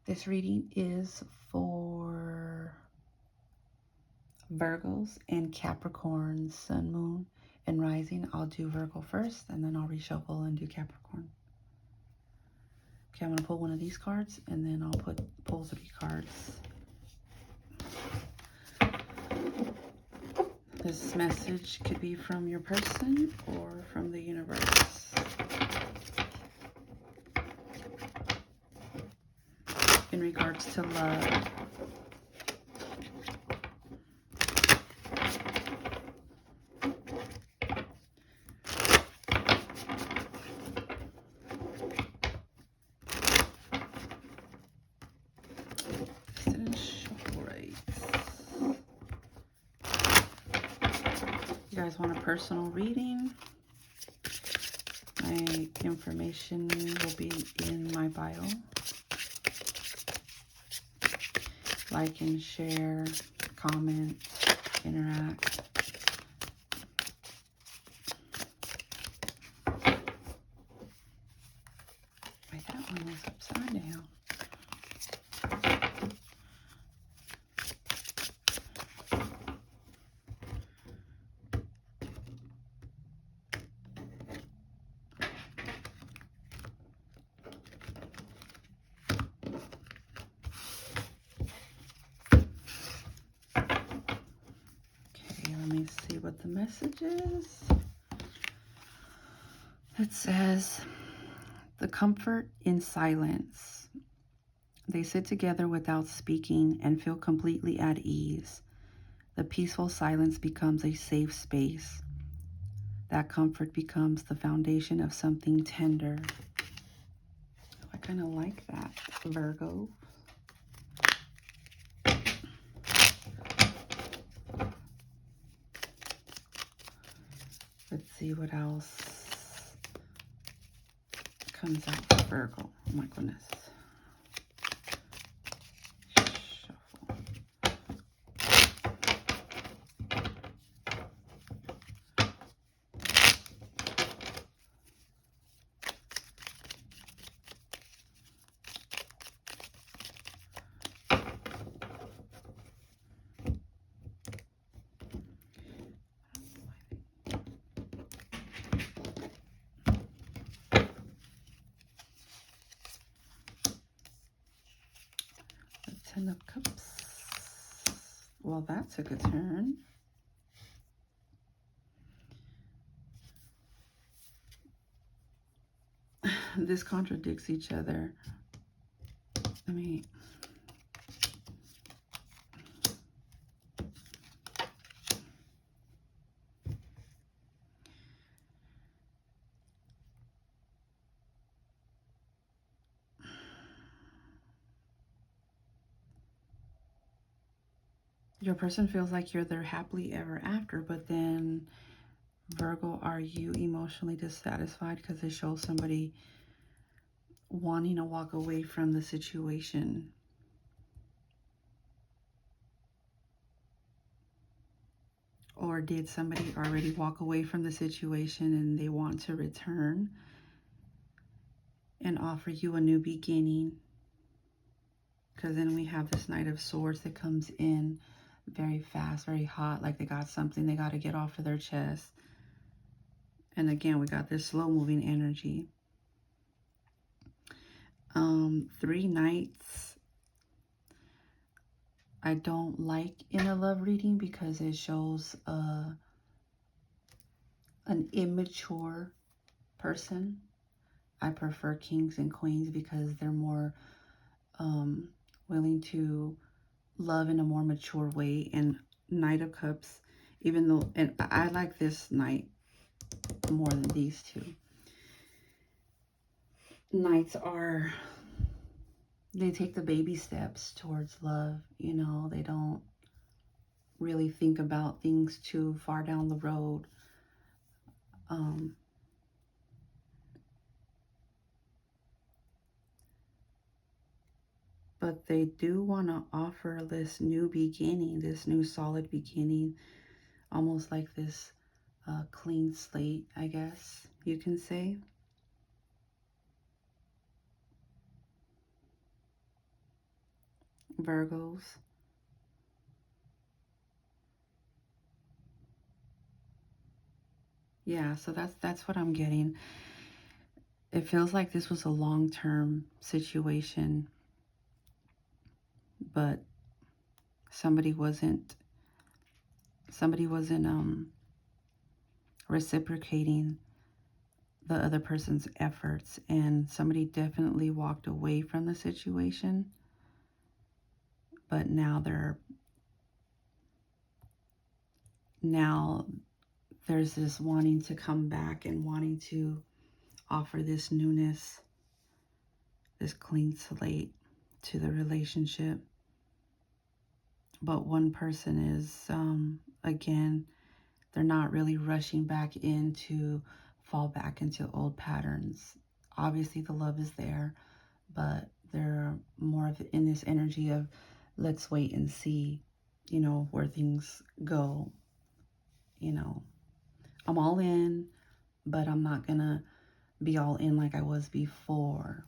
This reading is for Virgos and Capricorn, Sun, Moon, and Rising. I'll do Virgo first, and then I'll reshuffle and do Capricorn. Okay, I'm going to pull one of these cards, and then I'll pull 3 cards. This message could be from your person or from the universe. In regards to love. You guys want a personal reading? My information will be in my bio. Like and share, comment, interact. Wait, that one was upside down. Let me see what the message is. It says, the comfort in silence. They sit together without speaking and feel completely at ease. The peaceful silence becomes a safe space. That comfort becomes the foundation of something tender. I kind of like that, Virgo. Let's see what else comes out for Virgo. Oh my goodness. Shuffle. Ten of Cups. Well, that took a turn. This contradicts each other. I mean, your person feels like you're their happily ever after, but then, Virgo, are you emotionally dissatisfied? Because it shows somebody wanting to walk away from the situation. Or did somebody already walk away from the situation and they want to return and offer you a new beginning? Because then we have this Knight of Swords that comes in very fast, very hot, like they got something they got to get off of their chest. And again, we got this slow-moving energy. 3 Knights. I don't like in a love reading because it shows an immature person. I prefer kings and queens because they're more willing to love in a more mature way. And Knight of Cups, even though, and I like this Knight more than these two. Knights are, they take the baby steps towards love, you know, they don't really think about things too far down the road. But they do want to offer this new beginning, this new solid beginning, almost like this clean slate, I guess you can say. Virgos. Yeah, so that's what I'm getting. It feels like this was a long-term situation, but somebody wasn't somebody wasn't reciprocating the other person's efforts, and somebody definitely walked away from the situation, but now there's this wanting to come back and wanting to offer this newness, this clean slate to the relationship. But one person is, again, they're not really rushing back in to fall back into old patterns. Obviously, the love is there, but they're more of in this energy of let's wait and see, where things go. I'm all in, but I'm not gonna be all in like I was before.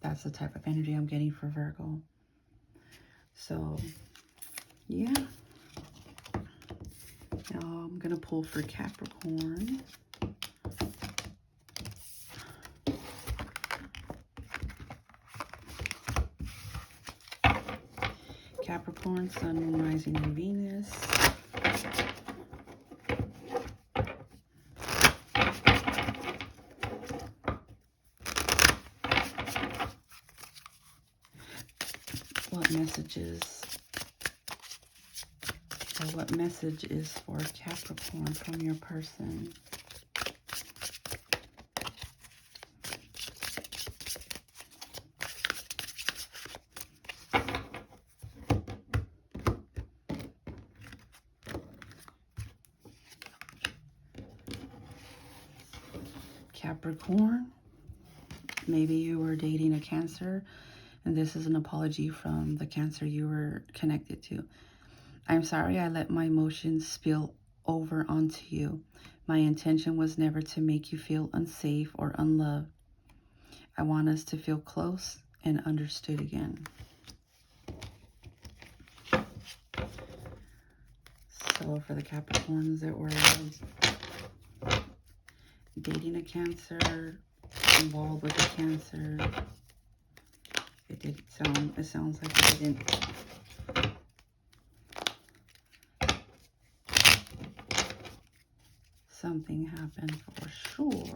That's the type of energy I'm getting for Virgo. So, yeah. Now I'm gonna pull for Capricorn. Capricorn, Sun, Moon, Rising, and Venus. What message is for Capricorn from your person? Capricorn, maybe you were dating a Cancer, and this is an apology from the Cancer you were connected to. I'm sorry I let my emotions spill over onto you. My intention was never to make you feel unsafe or unloved. I want us to feel close and understood again. So for the Capricorns that were dating a Cancer, involved with a Cancer, it sounds like it didn't. Something happened for sure.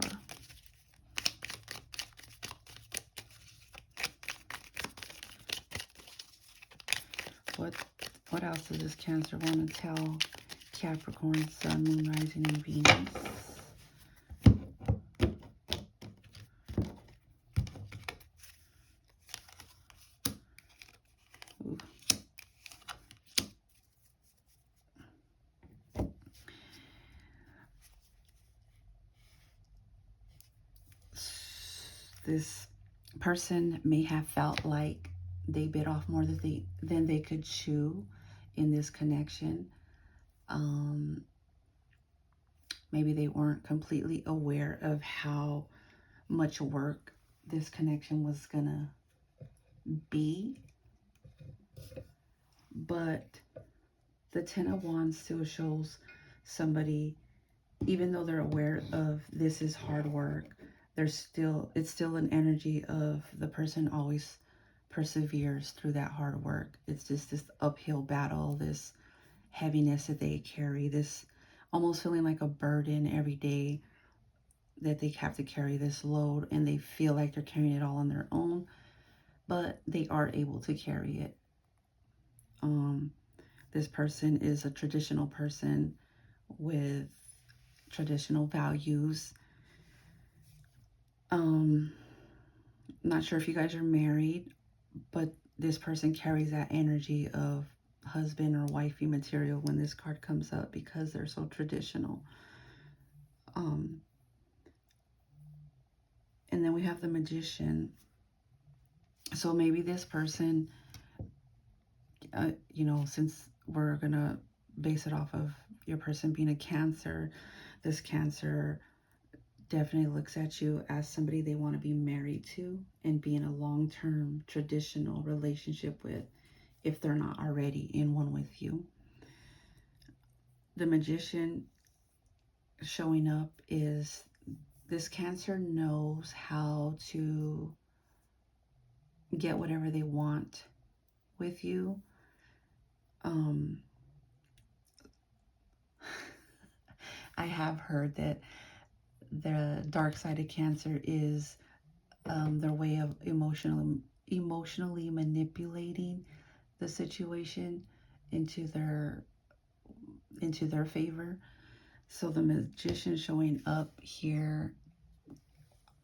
What else does this Cancer want to tell Capricorn, Sun, Moon, Rising, and Venus? Ooh. This person may have felt like they bit off more than they could chew in this connection. Maybe they weren't completely aware of how much work this connection was gonna be. But the Ten of Wands still shows somebody, even though they're aware of this is hard work, it's still an energy of the person always perseveres through that hard work. It's just this uphill battle, this heaviness that they carry, this almost feeling like a burden every day that they have to carry this load, and they feel like they're carrying it all on their own, but they are able to carry it. This person is a traditional person with traditional values. Not sure if you guys are married, but this person carries that energy of husband or wifey material when this card comes up because they're so traditional. And then we have the Magician. So maybe this person, since we're going to base it off of your person being a Cancer, this Cancer definitely looks at you as somebody they want to be married to and be in a long-term traditional relationship with. if they're not already in one with you. The Magician showing up is this Cancer knows how to get whatever they want with you. I have heard that the dark side of Cancer is their way of emotionally manipulating the situation into their favor. So the Magician showing up here,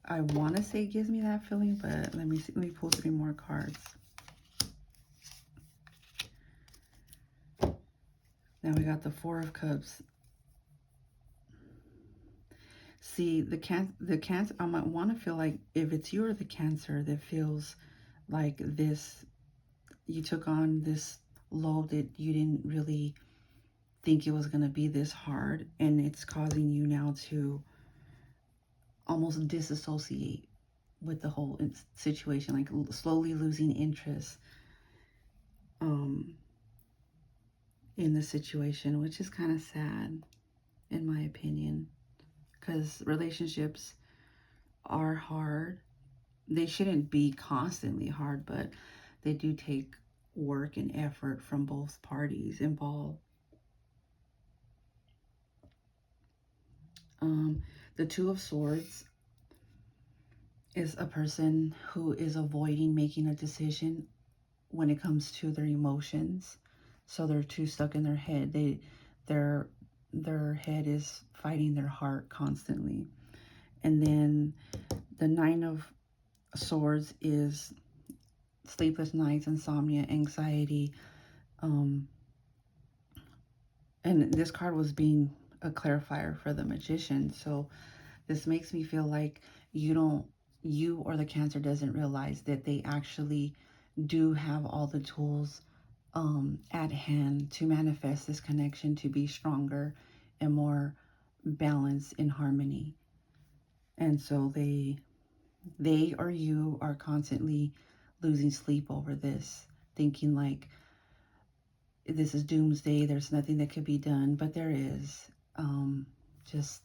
I want to say gives me that feeling, but let me see, let me pull 3 more cards. Now we got the 4 of Cups. See, the Cancer, I might want to feel like if it's you or the Cancer that feels like this, you took on this load that you didn't really think it was going to be this hard, and it's causing you now to almost disassociate with the whole situation, like slowly losing interest in the situation, which is kind of sad in my opinion, because relationships are hard. They shouldn't be constantly hard, but they do take work and effort from both parties involved. The 2 of Swords is a person who is avoiding making a decision when it comes to their emotions. So they're too stuck in their head. Their head is fighting their heart constantly. And then the 9 of Swords is sleepless nights, insomnia, anxiety. And this card was being a clarifier for the Magician. So this makes me feel like you or the Cancer doesn't realize that they actually do have all the tools at hand to manifest this connection to be stronger and more balanced in harmony. And so they or you are constantly losing sleep over this, thinking like this is doomsday, there's nothing that could be done, but there is. Just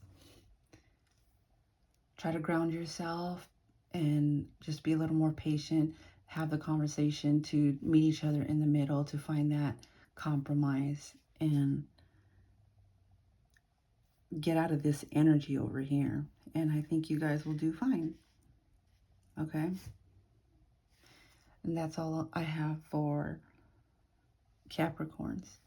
try to ground yourself and just be a little more patient. Have the conversation to meet each other in the middle to find that compromise and get out of this energy over here. And I think you guys will do fine. Okay? And that's all I have for Capricorns.